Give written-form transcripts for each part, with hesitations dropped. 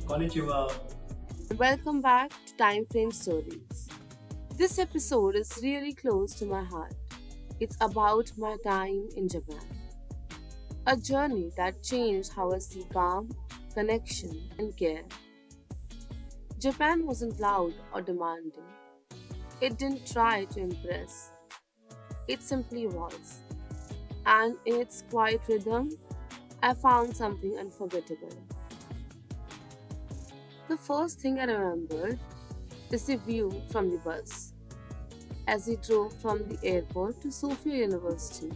Konnichiwa. Welcome back to Time Frame Stories. This episode is really close to my heart. It's about my time in Japan, a journey that changed how I see calm, connection, and care. Japan wasn't loud or demanding, it didn't try to impress, it simply was. And in its quiet rhythm, I found something unforgettable. The first thing I remembered is the view from the bus. As we drove from the airport to Sophia University,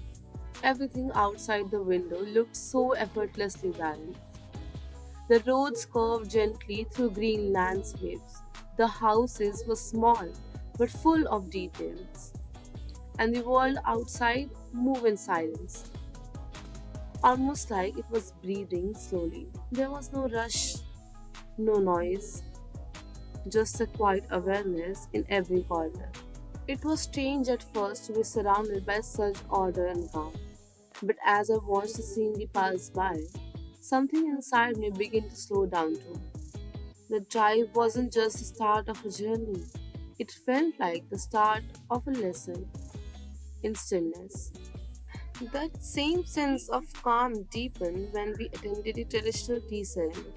everything outside the window looked so effortlessly balanced. The roads curved gently through green landscapes. The houses were small but full of details, and the world outside moved in silence, almost like it was breathing slowly. There was no rush, no noise, just a quiet awareness in every corner. It was strange at first to be surrounded by such order and calm. But as I watched the scenery pass by, something inside me began to slow down too. The drive wasn't just the start of a journey, it felt like the start of a lesson in stillness. That same sense of calm deepened when we attended a traditional tea ceremony.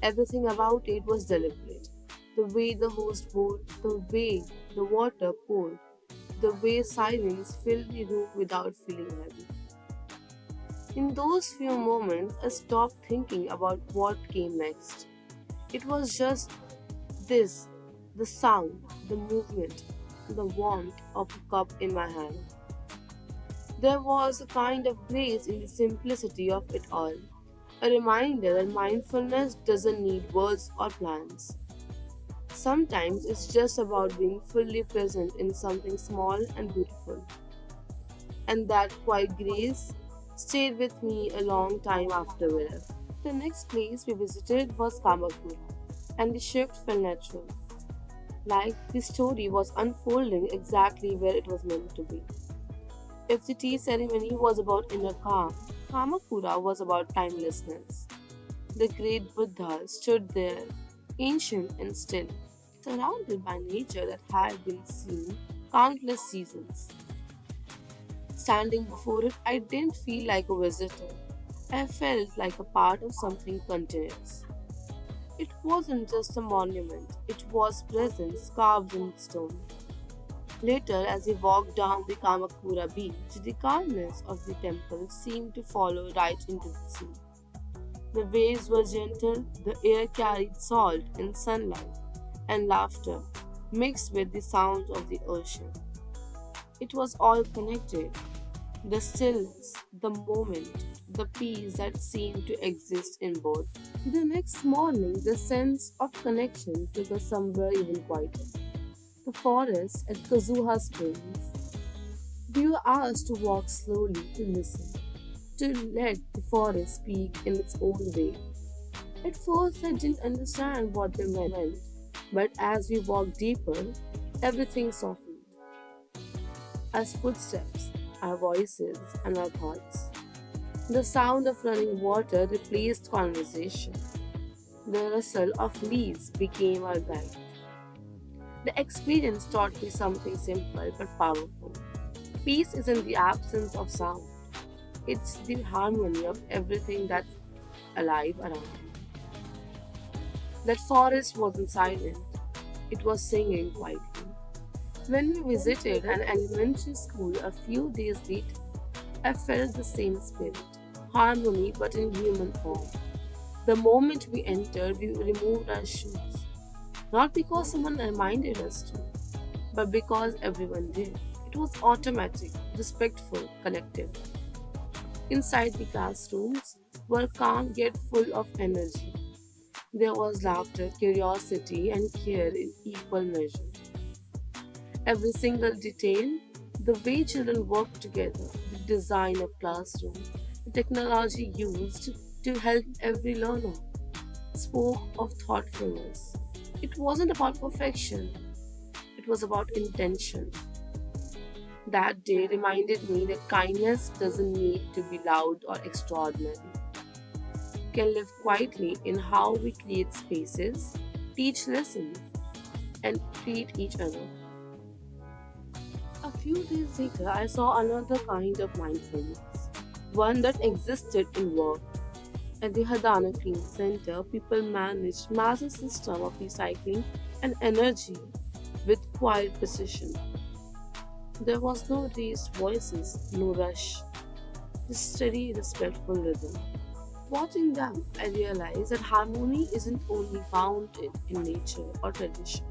Everything about it was deliberate. The way the host poured, the way the water poured, the way silence filled the room without feeling heavy. In those few moments, I stopped thinking about what came next. It was just this, the sound, the movement, the warmth of a cup in my hand. There was a kind of grace in the simplicity of it all, a reminder that mindfulness doesn't need words or plans. Sometimes it's just about being fully present in something small and beautiful. And that quiet grace stayed with me a long time afterward. The next place we visited was Kamakura, and the shift felt natural, like the story was unfolding exactly where it was meant to be. If the tea ceremony was about inner calm, Kamakura was about timelessness. The great Buddha stood there, ancient and still, surrounded by nature that had been seen countless seasons. Standing before it, I didn't feel like a visitor. I felt like a part of something continuous. It wasn't just a monument, it was presence carved in stone. Later, as we walked down the Kamakura beach, the calmness of the temple seemed to follow right into the sea. The waves were gentle, the air carried salt and sunlight, and laughter mixed with the sounds of the ocean. It was all connected. The stillness, the moment, the peace that seemed to exist in both. The next morning, the sense of connection took us somewhere even quieter. The forest at Kazuha Springs. We were asked to walk slowly to listen, to let the forest speak in its own way. At first, I didn't understand what they meant, but as we walked deeper, everything softened. As footsteps, our voices, and our thoughts. The sound of running water replaced conversation. The rustle of leaves became our guide. The experience taught me something simple but powerful. Peace isn't the absence of sound, it's the harmony of everything that's alive around you. That forest wasn't silent, it was singing quietly. When we visited an elementary school a few days later, I felt the same spirit, harmony but in human form. The moment we entered, we removed our shoes, not because someone reminded us to, but because everyone did. It was automatic, respectful, collective. Inside the classrooms were calm yet full of energy. There was laughter, curiosity, and care in equal measure. Every single detail, the way children work together, the design of classrooms, the technology used to help every learner, spoke of thoughtfulness. It wasn't about perfection, it was about intention. That day reminded me that kindness doesn't need to be loud or extraordinary. can live quietly in how we create spaces, teach lessons, and treat each other. A few days later, I saw another kind of mindfulness, one that existed in work. At the Hadana Clean Center, people managed massive system of recycling and energy with quiet precision. There was no raised voices, no rush, just steady, respectful rhythm. Watching them, I realized that harmony isn't only found in nature or tradition.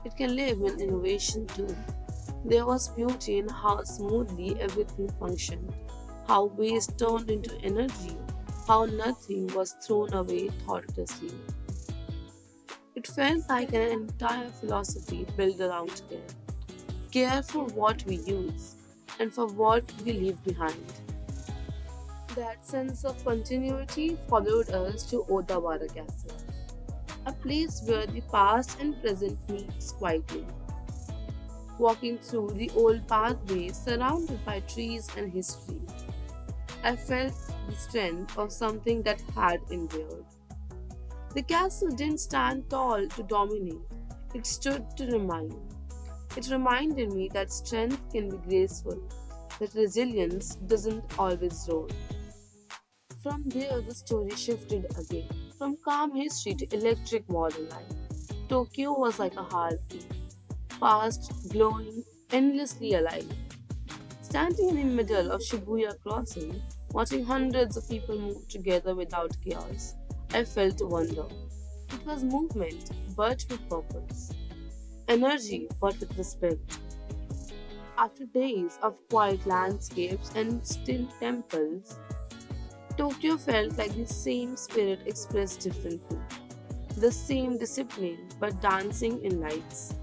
It can live in innovation too. There was beauty in how smoothly everything functioned, how waste turned into energy, how nothing was thrown away thoughtlessly. It felt like an entire philosophy built around care. Care for what we use and for what we leave behind. That sense of continuity followed us to Odawara Castle, a place where the past and present meets quietly. Walking through the old pathways surrounded by trees and history, I felt the strength of something that had endured. The castle didn't stand tall to dominate, it stood to remind. It reminded me that strength can be graceful, that resilience doesn't always roar. From there, the story shifted again. From calm history to electric modern life, Tokyo was like a heartbeat, fast, glowing, endlessly alive. Standing in the middle of Shibuya Crossing, watching hundreds of people move together without chaos, I felt wonder. It was movement, but with purpose. Energy, but with respect. After days of quiet landscapes and still temples, Tokyo felt like the same spirit expressed differently. The same discipline, but dancing in lights.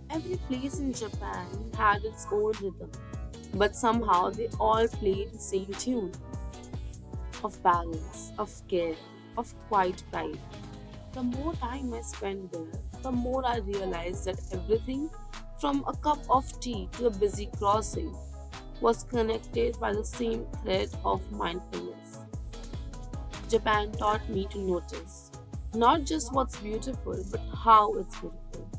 Every place in Japan had its own rhythm, but somehow they all played the same tune of balance, of care, of quiet pride. The more time I spent there, the more I realized that everything from a cup of tea to a busy crossing was connected by the same thread of mindfulness. Japan taught me to notice not just what's beautiful, but how it's beautiful.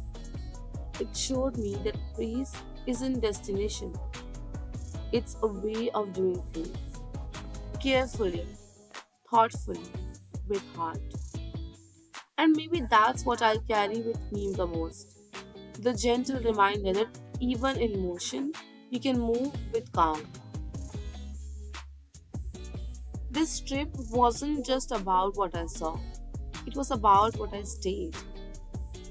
It showed me that peace isn't destination, it's a way of doing things carefully, thoughtfully, with heart. And maybe that's what I'll carry with me the most. The gentle reminder that even in motion, you can move with calm. This trip wasn't just about what I saw, it was about what I stayed.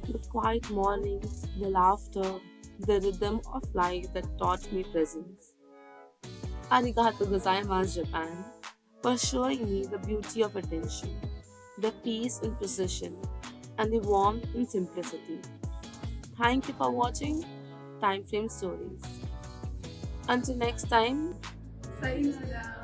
The quiet mornings, the laughter, the rhythm of life that taught me presence. Arigato gozaimasu, Japan, for showing me the beauty of attention, the peace in precision, and the warmth in simplicity. Thank you for watching Time Frame Stories. Until next time, sayonara.